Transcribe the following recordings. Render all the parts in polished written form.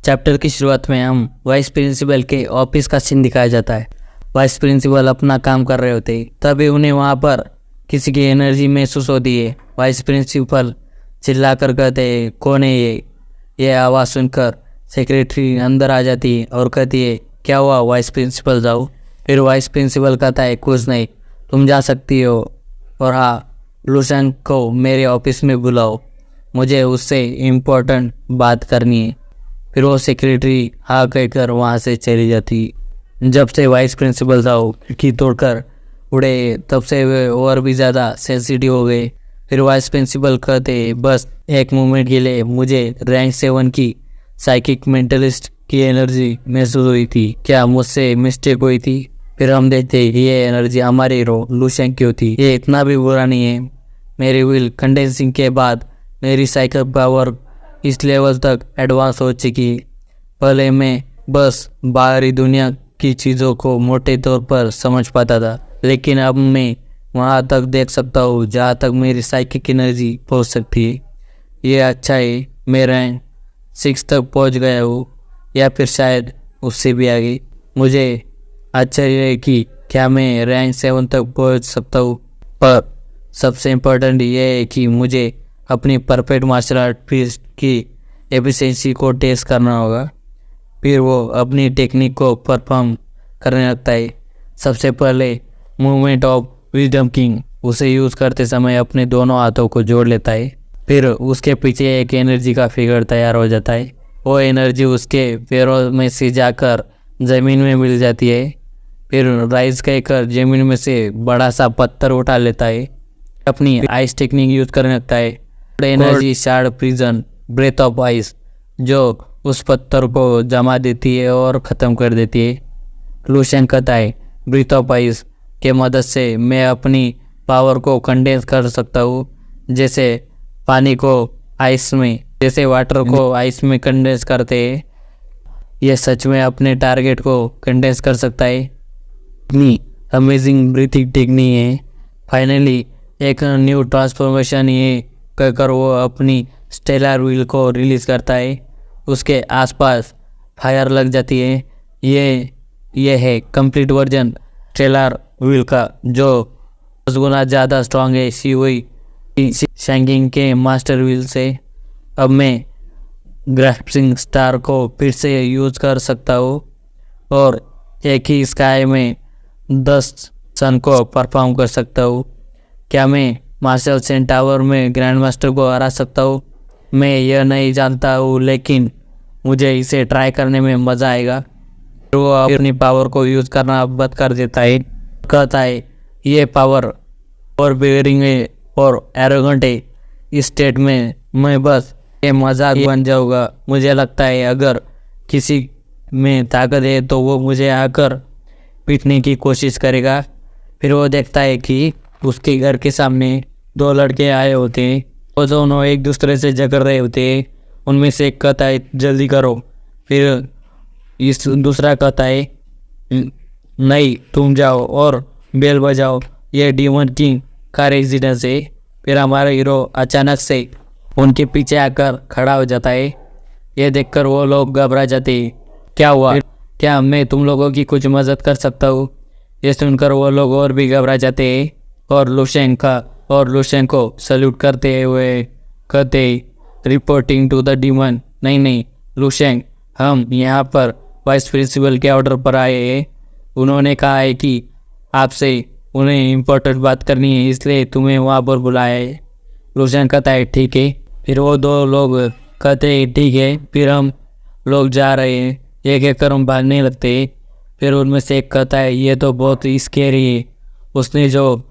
Chapter की शुरुआत में हम वाइस प्रिंसिपल के ऑफिस का सीन दिखाया जाता है। वाइस प्रिंसिपल अपना काम कर रहे होते तभी उन्हें वहाँ पर किसी की एनर्जी महसूस होती है। वाइस प्रिंसिपल चिल्ला कर कहते हैं, कौन है ये आवाज़ सुनकर सेक्रेटरी अंदर आ जाती है और कहती है, क्या हुआ वाइस प्रिंसिपल, जाओ। फिर वाइस प्रिंसिपल कहता है, कुछ नहीं, तुम जा सकती हो, और हाँ, लूसन को मेरे ऑफिस में बुलाओ, मुझे उससे इम्पोर्टेंट बात करनी है। फिर वो सेक्रेटरी हाँ कहकर वहाँ से चली जाती। जब से वाइस प्रिंसिपल साहब खिड़की तोड़कर उड़े तब से वे और भी ज़्यादा सेंसिटिव हो गए। फिर वाइस प्रिंसिपल कहते, बस एक मोमेंट के लिए मुझे रैंक 7 की साइकिक मेंटलिस्ट की एनर्जी महसूस हुई थी, क्या मुझसे मिस्टेक हुई थी? फिर हम देखते ये एनर्जी हमारे हीरो लूशन की होती। ये इतना भी बुरा नहीं है। मेरी व्हील कंडेंसिंग के बाद मेरी साइकिल पावर इस लेवल तक एडवांस हो चुकी। पहले मैं बस बाहरी दुनिया की चीज़ों को मोटे तौर पर समझ पाता था, लेकिन अब मैं वहाँ तक देख सकता हूँ जहाँ तक मेरी साइकिक एनर्जी पहुँच सकती है। ये अच्छा है, मैं रैंक 6 तक पहुँच गया हूँ, या फिर शायद उससे भी आगे। मुझे आश्चर्य है कि क्या मैं रैंक 7 तक पहुँच सकता हूँ, पर सबसे इम्पोर्टेंट ये है कि मुझे अपनी परफेक्ट मार्शल आर्ट की एफिशिएंसी को टेस्ट करना होगा। फिर वो अपनी टेक्निक को परफॉर्म करने लगता है। सबसे पहले मूवमेंट ऑफ विजडम किंग, उसे यूज़ करते समय अपने दोनों हाथों को जोड़ लेता है। फिर उसके पीछे एक एनर्जी का फिगर तैयार हो जाता है। वो एनर्जी उसके पैरों में से जाकर ज़मीन में मिल जाती है। फिर राइज कहकर ज़मीन में से बड़ा सा पत्थर उठा लेता है। अपनी आइस टेक्निक यूज़ करने लगता है, energy shard prison breath of ice, जो उस पत्थर को जमा देती है और ख़त्म कर देती है। लूशन कहता है, ब्रेथ ऑफ आइस के मदद से मैं अपनी पावर को कंडेंस कर सकता हूँ, जैसे पानी को आइस में, जैसे वाटर को आइस में कंडेंस करते हैं। यह सच में अपने टारगेट को कंडेंस कर सकता है। इतनी अमेजिंग ब्रीथिंग टेक्निक है। फाइनली एक न्यू ट्रांसफॉर्मेशन ये कहकर वो अपनी स्टेलर व्हील को रिलीज़ करता है। उसके आसपास फायर लग जाती है। ये है कंप्लीट वर्जन स्टेलर व्हील का, जो 10 गुना ज़्यादा स्ट्रॉन्ग है शिवई शैंगिंग के मास्टर व्हील से। अब मैं ग्रास्पिंग स्टार को फिर से यूज़ कर सकता हूँ और एक ही स्काई में 10 सन को परफॉर्म कर सकता हूँ। क्या मैं मार्शल सेंट टावर में ग्रैंड मास्टर को हरा सकता हूँ? मैं यह नहीं जानता हूँ, लेकिन मुझे इसे ट्राई करने में मज़ा आएगा। वो अपनी पावर को यूज़ करना बंद कर देता है। कहता है, ये पावर और बेरिंग है और एरोगेंट है। इस स्टेट में मैं बस ये मजाक बन जाऊँगा। मुझे लगता है अगर किसी में ताकत है तो वो मुझे आकर पीटने की कोशिश करेगा। फिर वो देखता है कि उसके घर के सामने 2 लड़के आए होते हैं। वो दोनों एक दूसरे से झगड़ रहे होते हैं। उनमें से एक कहता है, जल्दी करो। फिर इस दूसरा कहता है, नहीं, तुम जाओ और बेल बजाओ, ये डीमन किंग का रेजिडेंस है। फिर हमारा हीरो अचानक से उनके पीछे आकर खड़ा हो जाता है। ये देखकर वो लोग घबरा जाते हैं। क्या हुआ? क्या मैं तुम लोगों की कुछ मदद कर सकता हूँ? ये सुनकर वो लोग और भी घबरा जाते हैं और लूशन को सल्यूट करते हुए कहते, रिपोर्टिंग टू द डीमन। नहीं लूशन, हम यहाँ पर वाइस प्रिंसिपल के ऑर्डर पर आए हैं। उन्होंने कहा है कि आपसे उन्हें इम्पोर्टेंट बात करनी है, इसलिए तुम्हें वहाँ पर बुलाया है। लूशन कहता है, ठीक है। फिर वो 2 लोग कहते हैं, ठीक है। फिर हम लोग जा रहे हैं। ये कहकर हम भागने लगते हैं। फिर उनमें से एक कहता है, ये तो बहुत स्कैरी है। उसने जो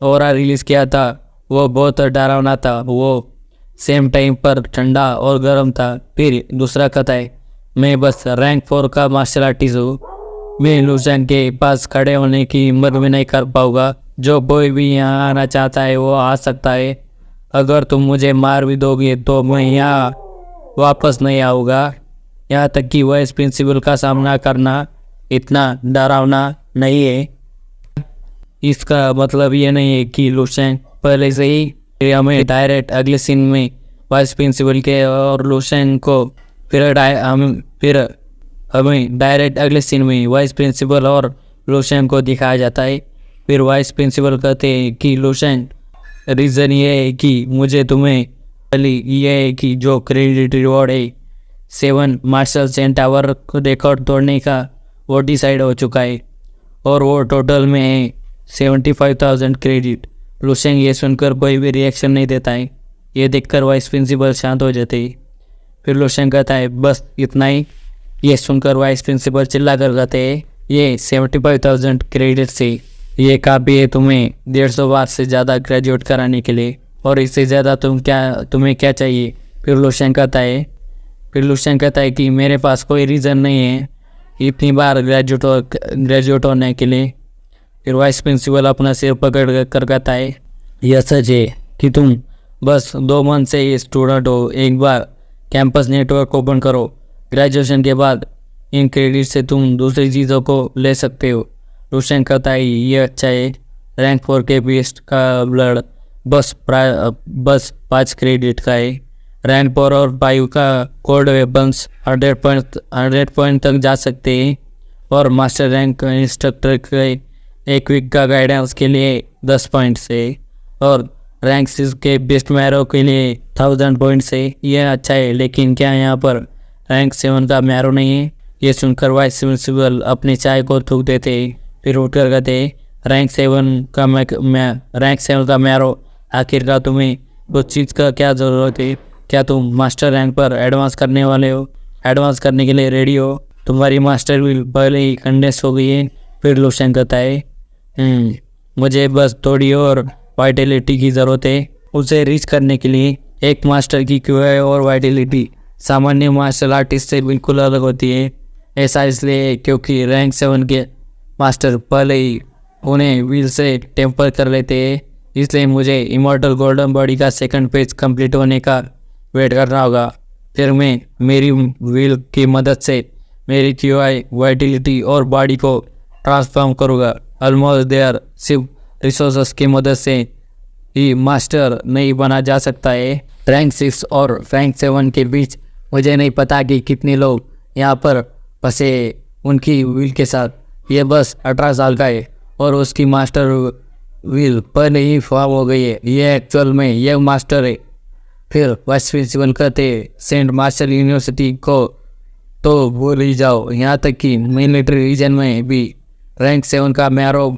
ऑरा रिलीज़ किया था वो बहुत डरावना था, वो सेम टाइम पर ठंडा और गर्म था। फिर दूसरा कहता है, मैं बस रैंक 4 का मार्शल आर्टिस्ट हूँ। मैं लूशन के पास खड़े होने की हिम्मत भी नहीं कर पाऊँगा। जो कोई भी यहाँ आना चाहता है वो आ सकता है। अगर तुम मुझे मार भी दोगे तो मैं यहाँ वापस नहीं आऊँगा। यहाँ तक कि वाइस प्रिंसिपल का सामना करना इतना डरावना नहीं है। इसका मतलब ये नहीं है कि लूशन पहले से ही हमें डायरेक्ट अगले सीन में वाइस प्रिंसिपल के और लूशन को फिर हमें डायरेक्ट अगले सीन में वाइस प्रिंसिपल और लुशेंग को दिखाया जाता है। फिर वाइस प्रिंसिपल कहते हैं कि लुशेंग, रीज़न ये है कि मुझे तुम्हें ये है कि जो क्रेडिट रिवॉर्ड है 7 मार्शल सेंट टावर रिकॉर्ड तोड़ने का वो डिसाइड हो चुका है और वो टोटल में है 75,000 क्रेडिट। लुशेंग ये सुनकर कोई भी रिएक्शन नहीं देता है। ये देखकर वाइस प्रिंसिपल शांत हो जाते हैं। फिर लुशेंग कहता है बस इतना ही। ये सुनकर वाइस प्रिंसिपल चिल्ला कर कहते हैं ये 75,000 क्रेडिट से ये काफ़ी है तुम्हें 150 बार से ज़्यादा ग्रेजुएट कराने के लिए, और इससे ज़्यादा तुम्हें क्या चाहिए। फिर लुशेंग कहता है कि मेरे पास कोई रीज़न नहीं है इतनी बार ग्रेजुएट होने के लिए। फिर वाइस प्रिंसिपल अपना सिर पकड़ कर कहता है यह सच है कि तुम बस 2 मंथ से ही स्टूडेंट हो। एक बार कैंपस नेटवर्क ओपन करो, ग्रेजुएशन के बाद इन क्रेडिट से तुम दूसरी चीज़ों को ले सकते हो। लुशेंग कहता है ये अच्छा है। रैंक 4 के बीस्ट का ब्लड बस 5 क्रेडिट का है। रैंक 4 और 5 का कोल्ड वेपन्स 100 पॉइंट तक जा सकते हैं, और मास्टर रैंक इंस्ट्रक्टर के 1 वीक का गाइडेंस के लिए 10 पॉइंट से, और रैंक 6 के बेस्ट मैरो के लिए 1000 पॉइंट से। यह अच्छा है, लेकिन क्या यहाँ पर रैंक 7 का मैरो नहीं है। ये सुनकर वाइस प्रिंसिपल अपनी चाय को थूक देते। फिर उठकर कहते रैंक 7 का मैरो आखिरकार तुम्हें उस चीज़ का क्या ज़रूरत है। क्या तुम मास्टर रैंक पर एडवांस करने वाले हो? एडवांस करने के लिए रेडी हो? तुम्हारी मास्टर व्हील पहले ही कंडेंस हो गई है। फिर लुशेंग कहता है मुझे बस थोड़ी और वाइटलिटी की ज़रूरत है। उसे रीच करने के लिए एक मास्टर की क्यूआई और वाइटलिटी सामान्य मार्शल आर्टिस्ट से बिल्कुल अलग होती है। ऐसा इसलिए क्योंकि रैंक 7 के मास्टर पहले ही उन्हें व्हील से टेम्पर कर लेते हैं। इसलिए मुझे इमॉर्टल गोल्डन बॉडी का सेकंड पेज कंप्लीट होने का वेट करना होगा। फिर मैं मेरी व्हील की मदद से मेरी क्यूआई, वाइटलिटी और बॉडी को ट्रांसफॉर्म करूँगा। ऑलमोस्ट देयर सिर्फ रिसोर्सेस की मदद से ही मास्टर नहीं बना जा सकता है। रैंक 6 और रैंक 7 के बीच मुझे नहीं पता कि कितने लोग यहाँ पर फंसे उनकी व्हील के साथ। ये बस 18 साल का है और उसकी मास्टर व्हील पहले ही फॉर्म हो गई है। ये एक्चुअल में ये मास्टर है। फिर वाइस प्रिंसिपल कहते सेंट मार्शल यूनिवर्सिटी को तो भूल ही जाओ, यहाँ तक कि मिलिट्री रीजन में भी रैंक 7 का मैरो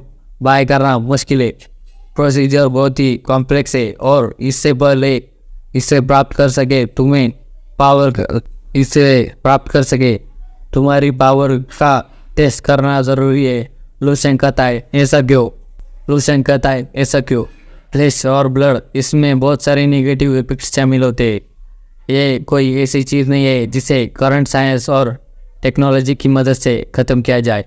बाय करना मुश्किल है। प्रोसीजर बहुत ही कॉम्प्लेक्स है और इससे प्राप्त कर सके तुम्हारी पावर का टेस्ट करना ज़रूरी है। लुशेंग कहता है ऐसा क्यों? फ्लैश और ब्लड, इसमें बहुत सारे नेगेटिव इफेक्ट्स शामिल होते हैं। ये कोई ऐसी चीज़ नहीं है जिसे करंट साइंस और टेक्नोलॉजी की मदद से ख़त्म किया जाए।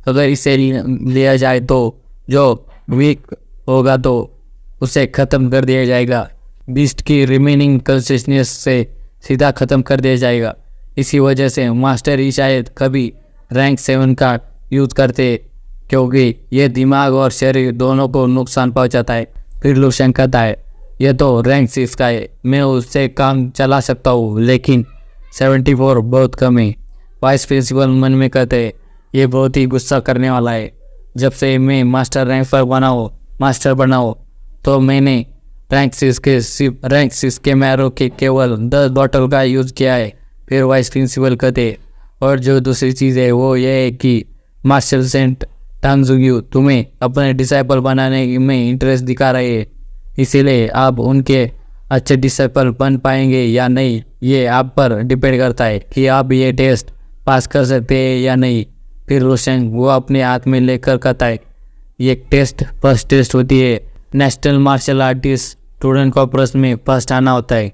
अगर इसे लिया जाए तो जो वीक होगा तो उसे ख़त्म कर दिया जाएगा। बीस्ट की रिमेनिंग कंसिस्टेंस से सीधा ख़त्म कर दिया जाएगा। इसी वजह से मास्टर ही शायद कभी रैंक 7 का यूज़ करते, क्योंकि ये दिमाग और शरीर दोनों को नुकसान पहुंचाता है। फिर लुशेंग कहता है ये तो रैंक 6 का है, मैं उससे काम चला सकता हूँ, लेकिन 74 बहुत कम है। वाइस प्रिंसिपल मन में कहते ये बहुत ही गुस्सा करने वाला है। जब से मैं मास्टर रैंक पर बनाओ तो मैंने रैंक 6 के मैरो के केवल 10 बॉटल का यूज़ किया है। फिर वाइस प्रिंसिपल कहते और जो दूसरी चीज़ है वो ये है कि मार्शल सेंट टांगजुग्यू तुम्हें अपने डिसाइपल बनाने में इंटरेस्ट दिखा रहे हैं, इसीलिए आप उनके अच्छे डिसाइपल बन पाएंगे या नहीं ये आप पर डिपेंड करता है कि आप ये टेस्ट पास कर सकते हैं या नहीं। फिर लुशेंग वो अपने हाथ में लेकर कहता है ये टेस्ट फर्स्ट टेस्ट होती है। National martial artist student corporation में फर्स्ट आना होता है।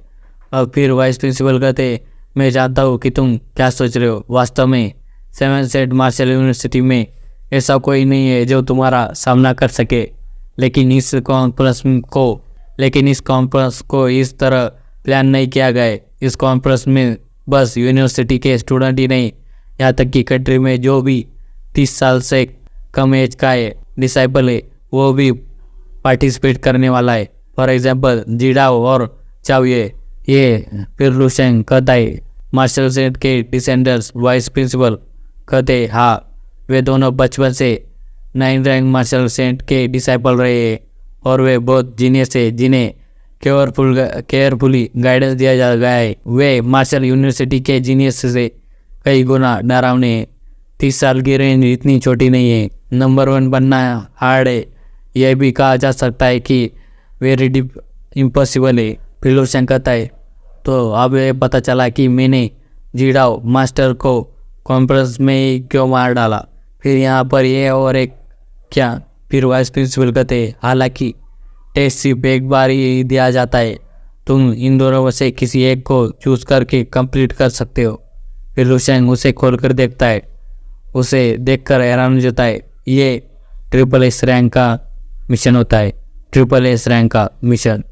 और फिर वाइस प्रिंसिपल कहते मैं जानता हूँ कि तुम क्या सोच रहे हो। वास्तव में 7 सेंट मार्शल यूनिवर्सिटी में ऐसा कोई नहीं है जो तुम्हारा सामना कर सके, लेकिन इस कॉन्फ्रेंस को इस तरह प्लान नहीं किया गया। इस कॉन्फ्रेंस में बस यूनिवर्सिटी के स्टूडेंट ही नहीं, यहाँ तक कि कंट्री में जो भी 30 साल से कम एज का है डिसाइपल है वो भी पार्टिसिपेट करने वाला है। फॉर एग्जाम्पल जीडाओ और चाओये। ये फिर लुशेंग कहता है मार्शल सेंट के डिसेंडर्स वाइस प्रिंसिपल कहते हाँ, वे दोनों बचपन से 9 रैंक मार्शल सेंट के डिसाइपल रहे हैं और वे बहुत जीनियस है जिन्हें केयरफुली गाइडेंस दिया जा गया है। वे मार्शल यूनिवर्सिटी के जीनियस से कई गुना डरावने हैं। 30 साल की रेंज इतनी छोटी नहीं है। नंबर 1 बनना हार्ड है, यह भी कहा जा सकता है कि वेरी इम्पॉसिबल है। फिलोशन कहता है तो अब ये पता चला कि मैंने जीडाओ मास्टर को कॉन्फ्रेंस में ही क्यों मार डाला। फिर यहाँ पर ये और एक क्या। फिर वाइस प्रिंसिपल कहते हालांकि टेस्ट सिर्फ एक बार ही दिया जाता है, तुम इन दोनों में से किसी एक को चूज करके कंप्लीट कर सकते हो। फिर लुशेंग उसे खोलकर देखता है, उसे देखकर हैरान हो जाता है। ये SSS रैंक का मिशन होता है, SSS रैंक का मिशन।